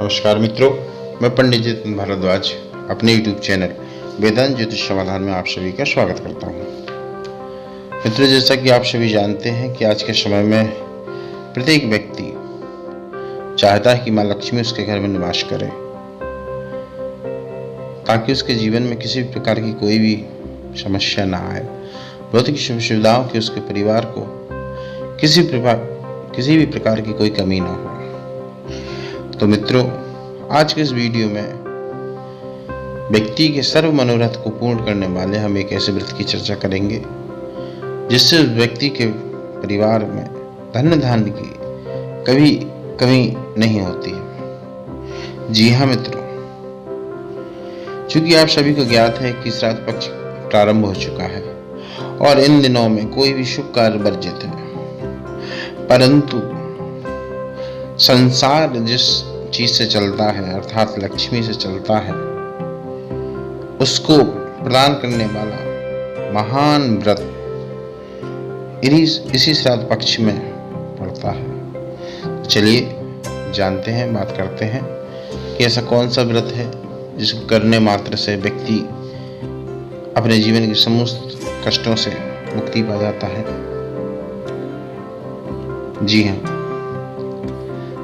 नमस्कार मित्रों, मैं पंडित जितेंद्र भारद्वाज अपने YouTube चैनल वेदांत ज्योतिष समाधान में आप सभी का स्वागत करता हूँ। मित्रों, जैसा कि आप सभी जानते हैं कि आज के समय में प्रत्येक व्यक्ति चाहता है कि माँ लक्ष्मी उसके घर में निवास करे, ताकि उसके जीवन में किसी भी प्रकार की कोई भी समस्या ना आए, भौतिक सुख सुविधाओं की उसके परिवार को किसी भी प्रकार की कोई कमी ना हो। तो मित्रों, आज के इस वीडियो में व्यक्ति के सर्व मनोरथ को पूर्ण करने वाले हम एक ऐसे व्रत की चर्चा करेंगे जिससे उस व्यक्ति के परिवार में धन धान्य की कभी कमी नहीं होती है। जी हाँ मित्रों, चूंकि आप सभी को ज्ञात है कि श्राद्ध पक्ष प्रारंभ हो चुका है और इन दिनों में कोई भी शुभ कार्य वर्जित है, परंतु संसार जिस चीज से चलता है अर्थात लक्ष्मी से चलता है, उसको प्रदान करने वाला महान व्रत इसी श्राद्ध पक्ष में पड़ता है। चलिए जानते हैं, बात करते हैं कि ऐसा कौन सा व्रत है जिसको करने मात्र से व्यक्ति अपने जीवन के समस्त कष्टों से मुक्ति पा जाता है। जी हाँ,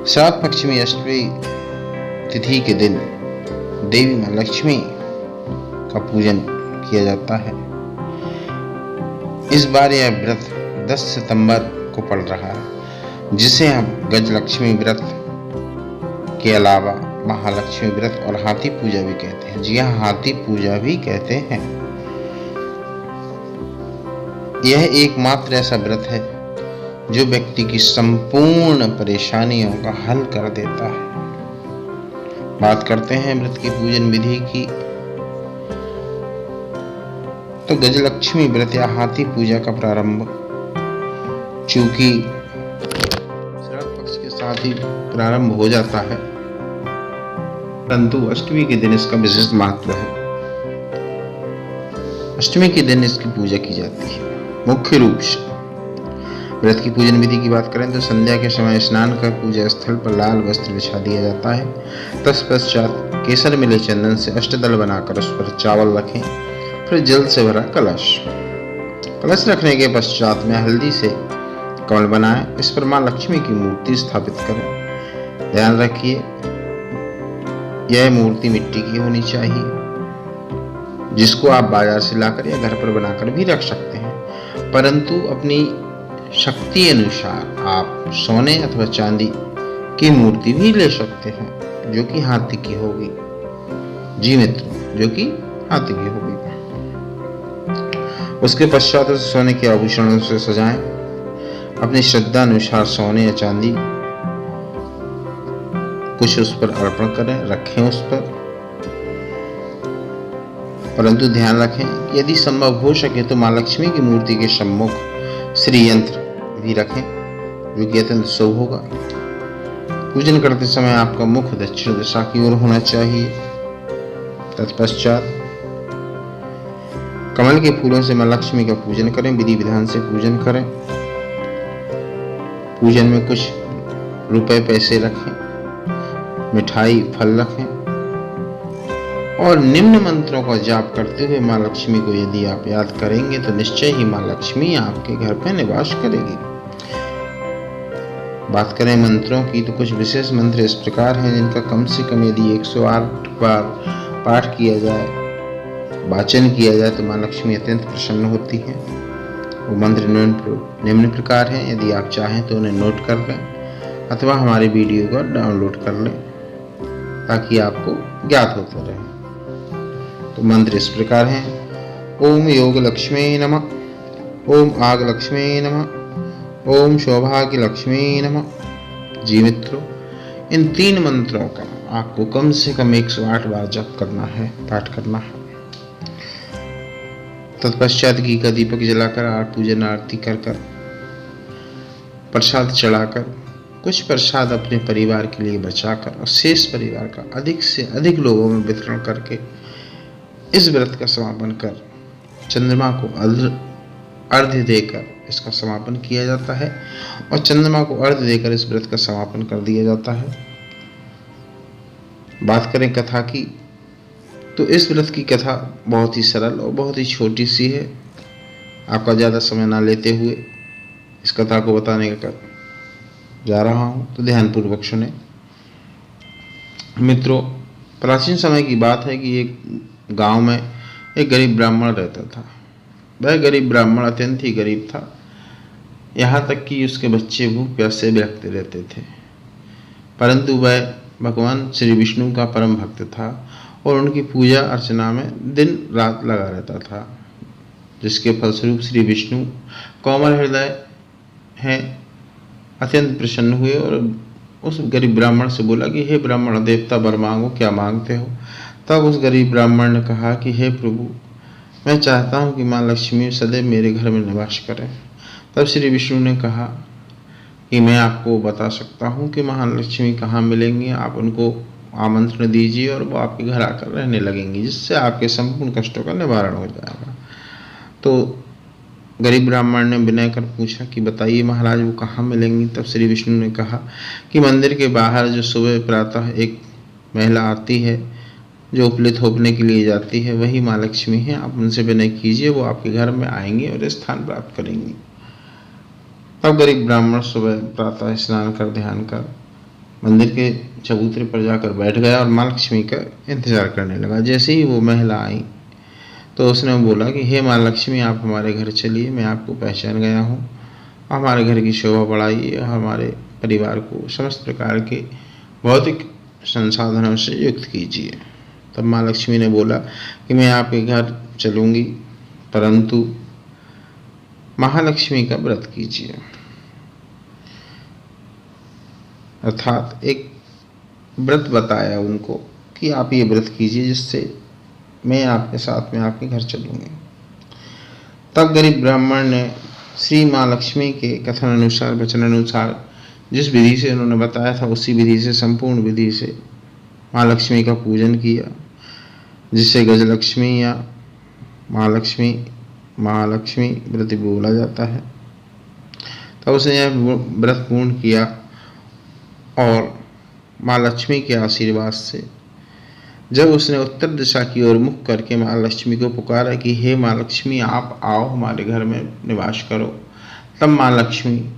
श्राद्ध पक्ष में अष्टमी तिथि के दिन देवी माँ लक्ष्मी का पूजन किया जाता है। इस बार यह व्रत 10 सितंबर को पड़ रहा है, जिसे हम गज लक्ष्मी व्रत के अलावा महालक्ष्मी व्रत और हाथी पूजा भी कहते हैं। जी हाँ, हाथी पूजा भी कहते हैं। यह एकमात्र ऐसा व्रत है जो व्यक्ति की संपूर्ण परेशानियों का हल कर देता है। बात करते हैं व्रत की पूजन विधि की। तो गजलक्ष्मी व्रत या हाथी पूजा का प्रारंभ चूंकि श्राद्ध पक्ष के साथ ही प्रारंभ हो जाता है, परंतु अष्टमी के दिन इसका विशेष महत्व है। अष्टमी के दिन इसकी पूजा की जाती है। मुख्य रूप से व्रत की पूजन विधि की बात करें तो संध्या के समय स्नान कर पूजा स्थल पर लाल वस्त्र बिछा दिया जाता है। तत्पश्चात केसर मिले चंदन से अष्टदल बनाकर उस पर चावल रखें, फिर जल से भरा कलश रखने के पश्चात में हल्दी से कमल बनाएं। इस पर मां लक्ष्मी की मूर्ति स्थापित करें। ध्यान रखिए, यह मूर्ति मिट्टी की होनी चाहिए, जिसको आप बाजार से लाकर या घर पर बनाकर भी रख सकते हैं, परंतु अपनी शक्ति अनुसार आप सोने अथवा चांदी की मूर्ति भी ले सकते हैं, जो कि हाथी की होगी। जी मित्रों, जो कि हाथी की होगी। उसके पश्चात उसे सोने के आभूषणों से सजाएं। अपनी श्रद्धा अनुसार सोने या चांदी कुछ उस पर अर्पण करें, रखें उस पर, परंतु ध्यान रखें कि यदि संभव हो सके तो मां लक्ष्मी की मूर्ति के सम्मुख श्री यंत्र भी रखें, जो कि अत्यंत शुभ होगा। पूजन करते समय आपका मुख दक्षिण दिशा की ओर होना चाहिए। तत्पश्चात कमल के फूलों से मां लक्ष्मी का पूजन करें। विधि विधान से पूजन करें। पूजन में कुछ रुपए पैसे रखें, मिठाई फल रखें और निम्न मंत्रों का जाप करते हुए मां लक्ष्मी को यदि आप याद करेंगे तो निश्चय ही मां लक्ष्मी आपके घर पर निवास करेगी। बात करें मंत्रों की तो कुछ विशेष मंत्र इस प्रकार हैं, जिनका कम से कम यदि 108 बार पाठ किया जाए, वाचन किया जाए, तो मां लक्ष्मी अत्यंत प्रसन्न होती है। वो मंत्र निम्न प्रकार हैं। यदि आप चाहें तो उन्हें नोट कर लें अथवा हमारे वीडियो को डाउनलोड कर लें, ताकि आपको ज्ञात होता रहे। तो मंत्र इस प्रकार हैं: ओम योग लक्ष्मी नमः, ओम आग लक्ष्मी नमः, ओम सौभाग्य लक्ष्मी नमः। जी मित्रों, इन 3 मंत्रों का आपको कम से कम 108 बार जप करना है, पाठ करना है। तत्पश्चात घी का दीपक जलाकर पूजन आरती कर प्रसाद चढ़ाकर कुछ प्रसाद अपने परिवार के लिए बचाकर और शेष परिवार का अधिक से अधिक लोगों में वितरण करके इस व्रत का समापन कर चंद्रमा को अर्घ्य देकर इसका समापन किया जाता है और चंद्रमा को अर्घ्य देकर इस व्रत का समापन कर दिया जाता है। बात करें कथा की, तो इस व्रत की कथा बहुत ही सरल और बहुत ही छोटी सी है। आपका ज़्यादा समय ना लेते हुए इस कथा को बताने का जा रहा हूँ, तो ध्यानपूर्वक सुने। मित्रों, प्राचीन समय की बात है कि एक गांव में एक गरीब ब्राह्मण रहता था। वह गरीब ब्राह्मण अत्यंत ही गरीब था, यहाँ तक कि उसके बच्चे भूख प्यास से बिलखते रहते थे। परंतु वह भगवान श्री विष्णु का परम भक्त था और उनकी पूजा अर्चना में दिन रात लगा रहता था, जिसके फलस्वरूप श्री विष्णु कोमल हृदय हैं अत्यंत प्रसन्न हुए और उस गरीब ब्राह्मण से बोला कि हे ब्राह्मण देवता, वर मांगो, क्या मांगते हो। तब उस गरीब ब्राह्मण ने कहा कि हे प्रभु, मैं चाहता हूँ कि माँ लक्ष्मी सदैव मेरे घर में निवास करें। तब श्री विष्णु ने कहा कि मैं आपको बता सकता हूँ कि महालक्ष्मी कहाँ मिलेंगी। आप उनको आमंत्रण दीजिए और वो आपके घर आकर रहने लगेंगी, जिससे आपके संपूर्ण कष्टों का निवारण हो जाएगा। तो गरीब ब्राह्मण ने विनय कर पूछा कि बताइए महाराज, वो कहाँ मिलेंगी। तब श्री विष्णु ने कहा कि मंदिर के बाहर जो सुबह प्रातः एक महिला आती है, जो उपले थोपने के लिए जाती है, वही माँ लक्ष्मी है। आप उनसे विनय कीजिए, वो आपके घर में आएंगी और स्थान प्राप्त करेंगी। तब गरीब ब्राह्मण सुबह प्रातः स्नान कर ध्यान कर मंदिर के चबूतरे पर जाकर बैठ गया और माँ लक्ष्मी का इंतजार करने लगा। जैसे ही वो महिला आई तो उसने बोला कि हे माँ लक्ष्मी, आप हमारे घर चलिए, मैं आपको पहचान गया हूँ। हमारे घर की शोभा बढ़ाइए, हमारे परिवार को समस्त प्रकार के भौतिक संसाधनों से युक्त कीजिए। तब माँ लक्ष्मी ने बोला कि मैं आपके घर चलूँगी, परंतु महालक्ष्मी का व्रत कीजिए। अर्थात एक व्रत बताया उनको कि आप ये व्रत कीजिए, जिससे मैं आपके साथ में आपके घर चलूँगी। तब गरीब ब्राह्मण ने श्री माँ लक्ष्मी के कथन अनुसार, वचन अनुसार, जिस विधि से उन्होंने बताया था उसी विधि से, संपूर्ण विधि से माँ लक्ष्मी का पूजन किया, जिसे गजलक्ष्मी या महालक्ष्मी व्रत बोला जाता है। तब उसने यह व्रत पूर्ण किया और माँ लक्ष्मी के आशीर्वाद से जब उसने उत्तर दिशा की ओर मुख करके माँ लक्ष्मी को पुकारा कि हे माँ लक्ष्मी, आप आओ हमारे घर में निवास करो, तब माँ लक्ष्मी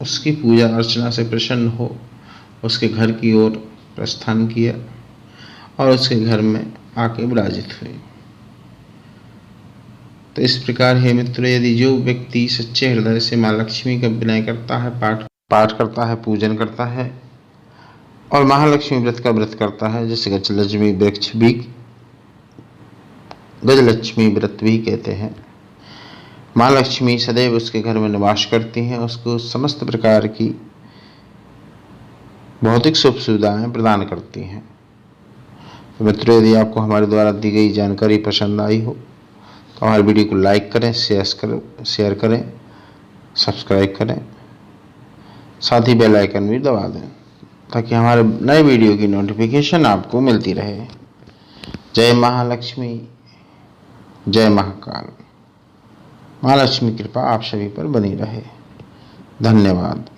उसकी पूजा अर्चना से प्रसन्न हो उसके घर की ओर प्रस्थान किया और उसके घर में आके विराजित हुई। तो इस प्रकार हे मित्रों, यदि जो व्यक्ति सच्चे हृदय से माँ लक्ष्मी का विनय करता है, पाठ करता है, पूजन करता है और महालक्ष्मी व्रत का व्रत करता है, जिसे गजलक्ष्मी व्रत भी कहते हैं, माँ लक्ष्मी सदैव उसके घर में निवास करती हैं, उसको समस्त प्रकार की भौतिक सुख सुविधाएं प्रदान करती हैं। तो मित्रों, यदि आपको हमारे द्वारा दी गई जानकारी पसंद आई हो तो हमारे वीडियो को लाइक करें, शेयर करें, सब्सक्राइब करें, साथ ही बेल आइकन भी दबा दें ताकि हमारे नए वीडियो की नोटिफिकेशन आपको मिलती रहे। जय महालक्ष्मी, जय महाकाल। महालक्ष्मी कृपा आप सभी पर बनी रहे। धन्यवाद।